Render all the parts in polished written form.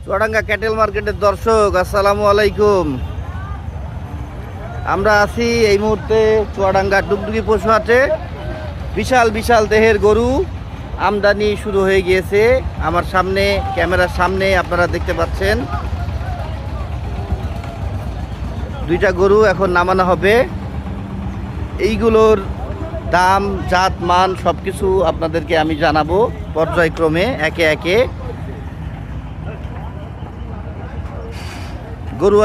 Chuadanga cattle মার্কেটের দর্শক, আসসালামু আলাইকুম। আমরা আছি এই মুহূর্তে চুয়াডাঙ্গা ডুগডুগি পশু হাটে। বিশাল বিশাল দেহের গরু আমদানি শুরু হয়ে গিয়েছে। আমার সামনে, ক্যামেরার সামনে আপনারা দেখতে পাচ্ছেন দুইটা গরু এখন নামানো হবে। এইগুলোর দাম, জাত, মান সব কিছু আপনাদেরকে আমি জানাবো পর্যায়ক্রমে একে একে। গরু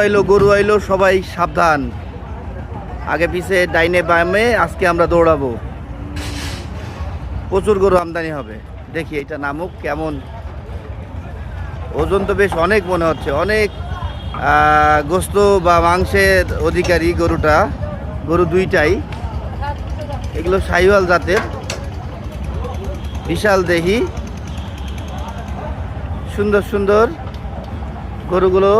আইলো, সবাই সাবধান। আগে পিছে, ডাইনে বামে আজকে আমরা দৌড়াবো। প্রচুর গরু আমদানি হবে। দেখি এটা নামুক। কেমন ওজন? তো বেশ অনেক মনে হচ্ছে, অনেক গোস্ত বা মাংসের অধিকারী গরুটা। গরু দুইটাই, এগুলো শাহিওয়াল জাতের, বিশাল দেহি, সুন্দর সুন্দর গরুগুলো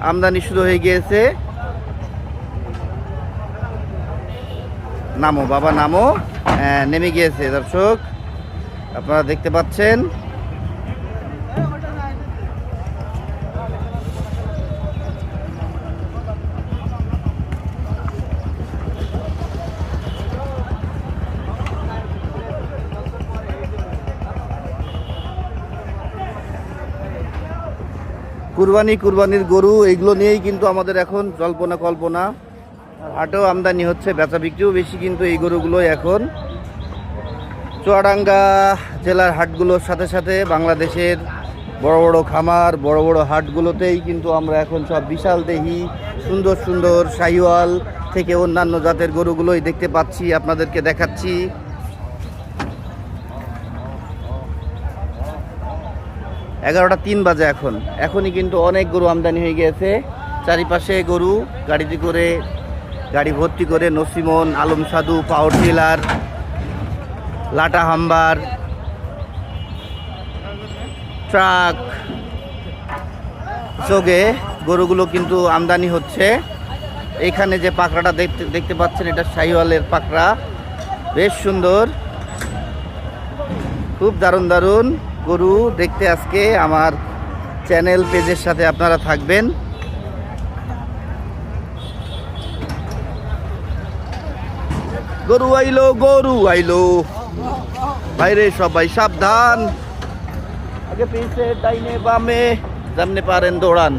আমদানি শুরু হয়ে গিয়েছে। নামো বাবা, নামো। নেমে গিয়েছে দর্শক, আপনারা দেখতে পাচ্ছেন। কুরবানির গরু, এগুলো নিয়েই কিন্তু আমাদের এখন জল্পনা কল্পনা। হাটেও আমদানি হচ্ছে, বেচা বিক্রিও বেশি কিন্তু এই গরুগুলো এখন চুয়াডাঙ্গা জেলার হাটগুলোর সাথে সাথে বাংলাদেশের বড় বড় খামার, বড় বড় হাটগুলোতেই কিন্তু আমরা এখন সব বিশাল দেহি, সুন্দর সুন্দর শাহিওয়াল থেকে অন্যান্য জাতের গরুগুলোই দেখতে পাচ্ছি, আপনাদেরকে দেখাচ্ছি। 11টা 3 বাজে এখনই কিন্তু অনেক গরু আমদানি হয়ে গিয়েছে। চারিপাশে গরু, গাড়ি ভর্তি করে নসিমন, আলম সাধু, পাওয়ার টিলার, লাটা হাম্বার, ট্রাক যোগে গরুগুলো কিন্তু আমদানি হচ্ছে। এইখানে যে পাকড়াটা দেখতে পাচ্ছেন, এটা শাহিওয়ালের পাকড়া, বেশ সুন্দর, খুব দারুণ গরু দেখতে। আজকে আমার চ্যানেল পেজের সাথে আপনারা থাকবেন। গরু আইলো বাইরে, সবাই সাবধান। আগে পিছে, ডাইনে বামে, যেমনে পারেন দৌড়ান।